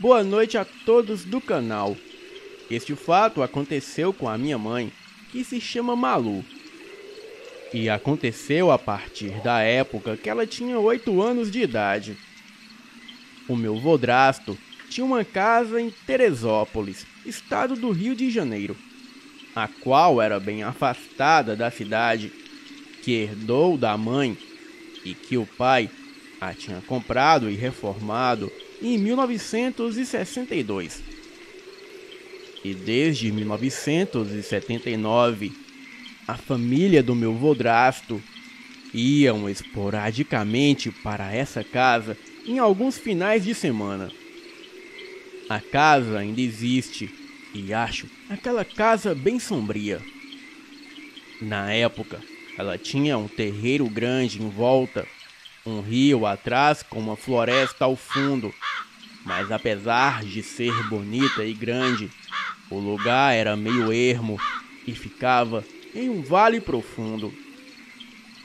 Boa noite a todos do canal. Este fato aconteceu com a minha mãe, que se chama Malu. E aconteceu a partir da época que ela tinha 8 anos de idade. O meu vodrasto tinha uma casa em Teresópolis, estado do Rio de Janeiro, a qual era bem afastada da cidade, que herdou da mãe e que o pai a tinha comprado e reformado em 1962. E desde 1979, a família do meu vodrasto iam esporadicamente para essa casa em alguns finais de semana. A casa ainda existe e acho aquela casa bem sombria. Na época, ela tinha um terreiro grande em volta, um rio atrás com uma floresta ao fundo, mas apesar de ser bonita e grande, o lugar era meio ermo e ficava em um vale profundo,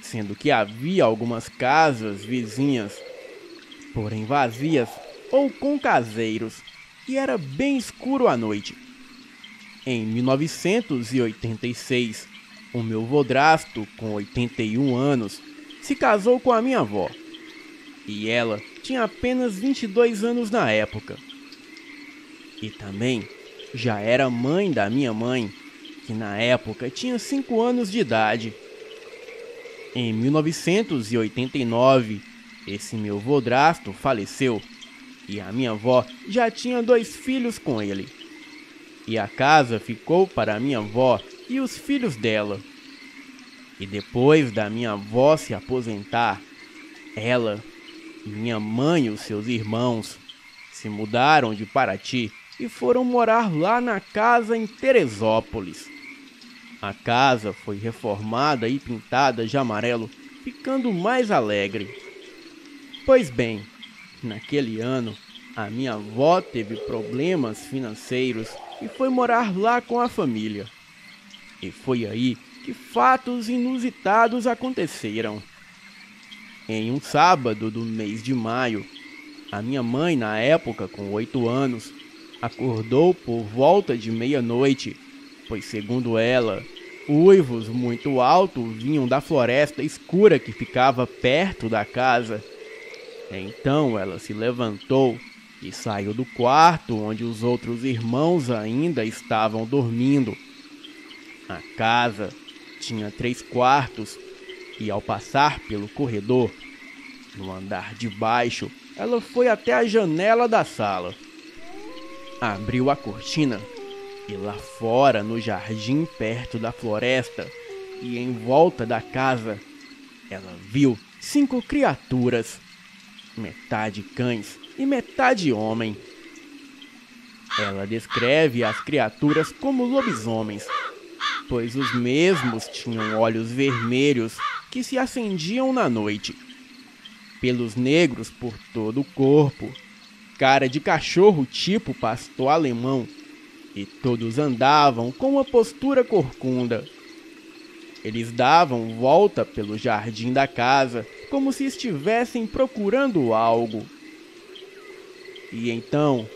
sendo que havia algumas casas vizinhas, porém vazias ou com caseiros, e era bem escuro à noite. Em 1986, o meu vodrasto, com 81 anos, se casou com a minha avó, e ela tinha apenas 22 anos na época. E também já era mãe da minha mãe, que na época tinha 5 anos de idade. Em 1989, esse meu vodrasto faleceu, e a minha avó já tinha 2 filhos com ele. E a casa ficou para a minha avó e os filhos dela. E depois da minha avó se aposentar, ela, minha mãe e os seus irmãos se mudaram de Paraty e foram morar lá na casa em Teresópolis. A casa foi reformada e pintada de amarelo, ficando mais alegre. Pois bem, naquele ano, a minha avó teve problemas financeiros e foi morar lá com a família. E foi aí que fatos inusitados aconteceram. Em um sábado do mês de maio, a minha mãe, na época com 8 anos, acordou por volta de meia-noite, pois segundo ela, uivos muito altos vinham da floresta escura que ficava perto da casa. Então ela se levantou e saiu do quarto onde os outros irmãos ainda estavam dormindo. A casa tinha 3 quartos e, ao passar pelo corredor, no andar de baixo, ela foi até a janela da sala. Abriu a cortina e lá fora, no jardim perto da floresta e em volta da casa, ela viu 5 criaturas, metade cães e metade homem. Ela descreve as criaturas como lobisomens, pois os mesmos tinham olhos vermelhos que se acendiam na noite, pelos negros por todo o corpo, cara de cachorro tipo pastor alemão, e todos andavam com uma postura corcunda. Eles davam volta pelo jardim da casa como se estivessem procurando algo. E então,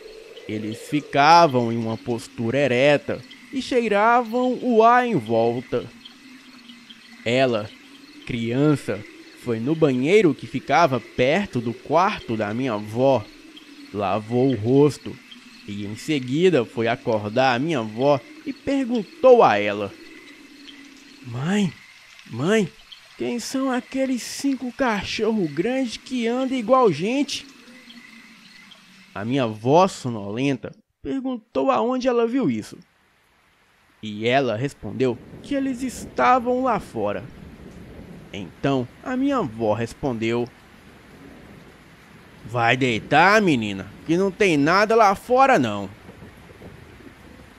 eles ficavam em uma postura ereta e cheiravam o ar em volta. Ela, criança, foi no banheiro que ficava perto do quarto da minha avó, lavou o rosto e em seguida foi acordar a minha avó e perguntou a ela: Mãe, quem são aqueles 5 cachorros grandes que andam igual gente? A minha avó sonolenta perguntou aonde ela viu isso. E ela respondeu que eles estavam lá fora. Então a minha avó respondeu: vai deitar, menina, que não tem nada lá fora não.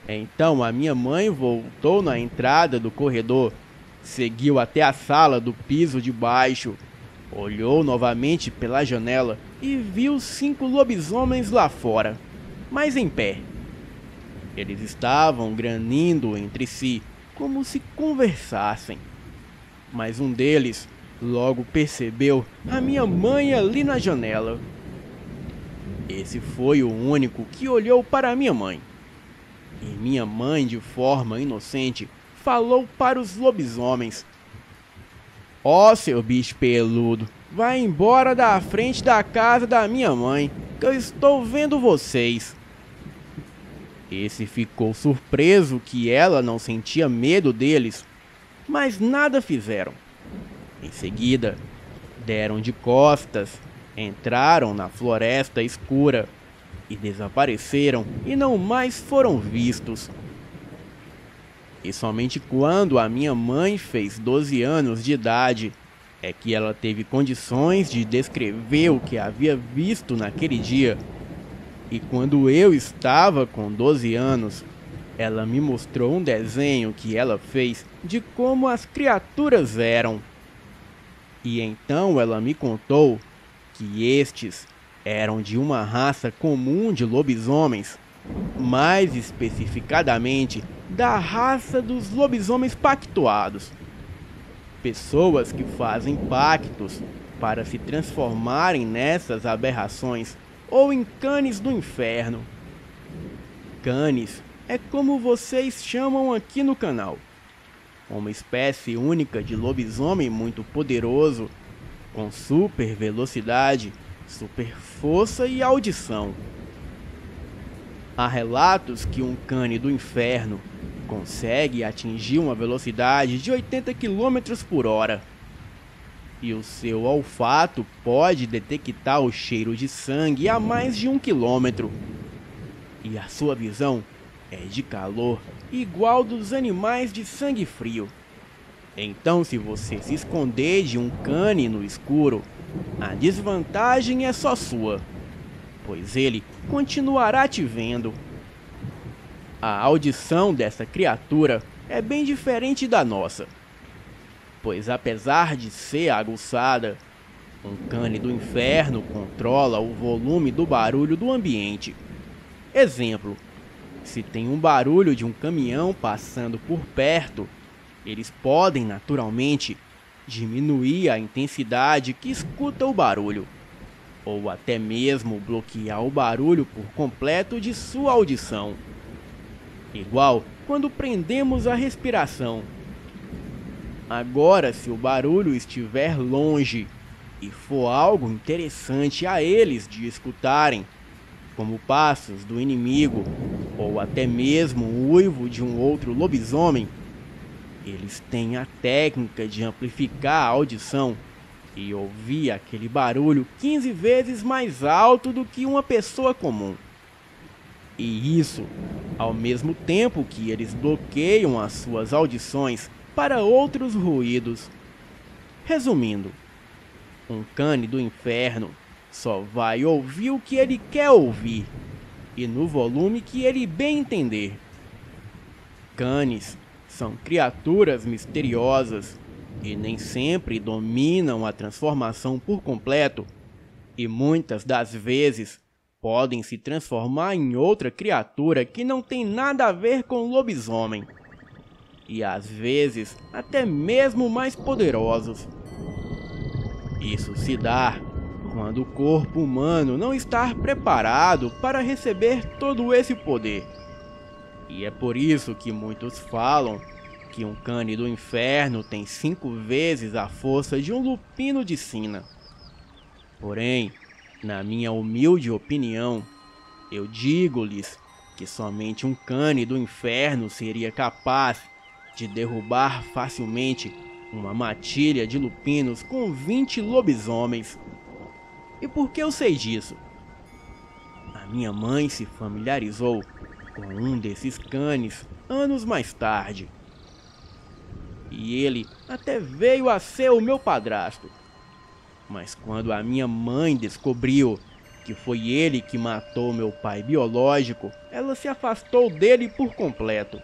Então a minha mãe voltou na entrada do corredor, seguiu até a sala do piso de baixo, olhou novamente pela janela e viu 5 lobisomens lá fora, mas em pé. Eles estavam granindo entre si, como se conversassem. Mas um deles logo percebeu a minha mãe ali na janela. Esse foi o único que olhou para minha mãe. E minha mãe, de forma inocente, falou para os lobisomens: "Ó, seu bicho peludo, vai embora da frente da casa da minha mãe, que eu estou vendo vocês." Esse ficou surpreso que ela não sentia medo deles, mas nada fizeram. Em seguida, deram de costas, entraram na floresta escura e desapareceram e não mais foram vistos. E somente quando a minha mãe fez 12 anos de idade é que ela teve condições de descrever o que havia visto naquele dia. E quando eu estava com 12 anos, ela me mostrou um desenho que ela fez de como as criaturas eram. E então ela me contou que estes eram de uma raça comum de lobisomens, mais especificadamente da raça dos lobisomens pactuados. Pessoas que fazem pactos para se transformarem nessas aberrações ou em canes do inferno. Canes é como vocês chamam aqui no canal. Uma espécie única de lobisomem muito poderoso, com super velocidade, super força e audição. Há relatos que um cane do inferno consegue atingir uma velocidade de 80 km por hora. E o seu olfato pode detectar o cheiro de sangue a mais de 1 quilômetro. E a sua visão é de calor igual dos animais de sangue frio. Então, se você se esconder de um cane no escuro, a desvantagem é só sua, pois ele continuará te vendo. A audição dessa criatura é bem diferente da nossa, pois apesar de ser aguçada, um cane do inferno controla o volume do barulho do ambiente. Exemplo: se tem um barulho de um caminhão passando por perto, eles podem naturalmente diminuir a intensidade que escuta o barulho, ou até mesmo bloquear o barulho por completo de sua audição. Igual quando prendemos a respiração. Agora, se o barulho estiver longe e for algo interessante a eles de escutarem, como passos do inimigo ou até mesmo o uivo de um outro lobisomem, eles têm a técnica de amplificar a audição e ouvir aquele barulho 15 vezes mais alto do que uma pessoa comum. E isso, ao mesmo tempo que eles bloqueiam as suas audições para outros ruídos. Resumindo, um cane do inferno só vai ouvir o que ele quer ouvir e no volume que ele bem entender. Canes são criaturas misteriosas e nem sempre dominam a transformação por completo, e muitas das vezes podem se transformar em outra criatura que não tem nada a ver com lobisomem, e às vezes até mesmo mais poderosos. Isso se dá quando o corpo humano não está preparado para receber todo esse poder. E é por isso que muitos falam que um cane do inferno tem 5 vezes a força de um lupino de sina. Porém, na minha humilde opinião, eu digo-lhes que somente um cane do inferno seria capaz de derrubar facilmente uma matilha de lupinos com 20 lobisomens. E por que eu sei disso? A minha mãe se familiarizou com um desses canes anos mais tarde. E ele até veio a ser o meu padrasto. Mas quando a minha mãe descobriu que foi ele que matou meu pai biológico, ela se afastou dele por completo.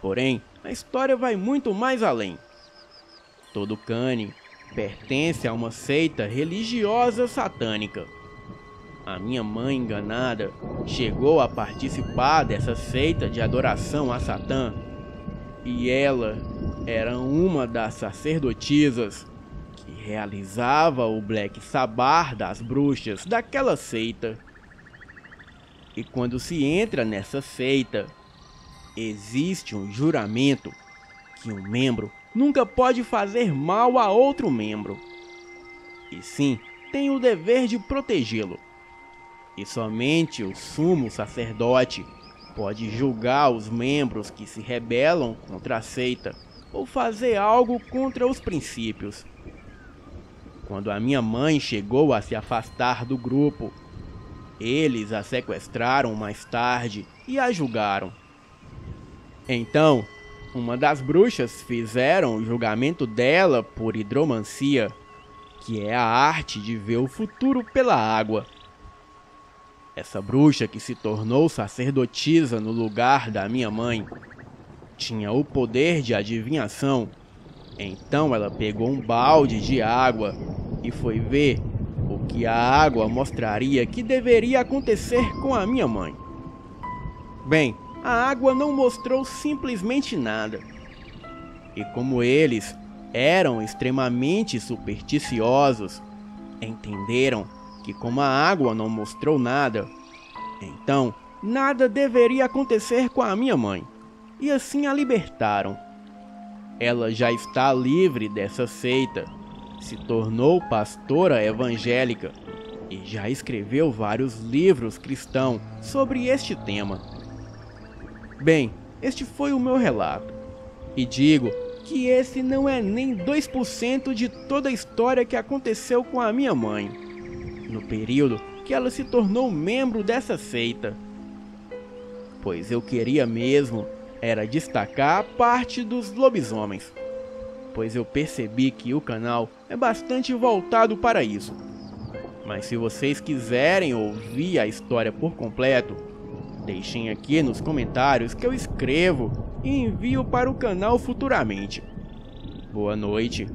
Porém, a história vai muito mais além. Todo cane pertence a uma seita religiosa satânica. A minha mãe enganada chegou a participar dessa seita de adoração a Satã, e ela era uma das sacerdotisas que realizava o Black Sabbath das bruxas daquela seita. E quando se entra nessa seita, existe um juramento que um membro nunca pode fazer mal a outro membro, e sim tem o dever de protegê-lo. E somente o sumo sacerdote pode julgar os membros que se rebelam contra a seita ou fazer algo contra os princípios. Quando a minha mãe chegou a se afastar do grupo, eles a sequestraram mais tarde e a julgaram. Então, uma das bruxas fizeram o julgamento dela por hidromancia, que é a arte de ver o futuro pela água. Essa bruxa que se tornou sacerdotisa no lugar da minha mãe tinha o poder de adivinhação. Então ela pegou um balde de água e foi ver o que a água mostraria que deveria acontecer com a minha mãe. Bem, a água não mostrou simplesmente nada. E como eles eram extremamente supersticiosos, entenderam que como a água não mostrou nada, então nada deveria acontecer com a minha mãe, e assim a libertaram. Ela já está livre dessa seita, se tornou pastora evangélica e já escreveu vários livros cristãos sobre este tema. Bem, este foi o meu relato, e digo que esse não é nem 2% de toda a história que aconteceu com a minha mãe, no período que ela se tornou membro dessa seita. Pois eu queria mesmo era destacar a parte dos lobisomens, pois eu percebi que o canal é bastante voltado para isso. Mas se vocês quiserem ouvir a história por completo, deixem aqui nos comentários que eu escrevo e envio para o canal futuramente. Boa noite.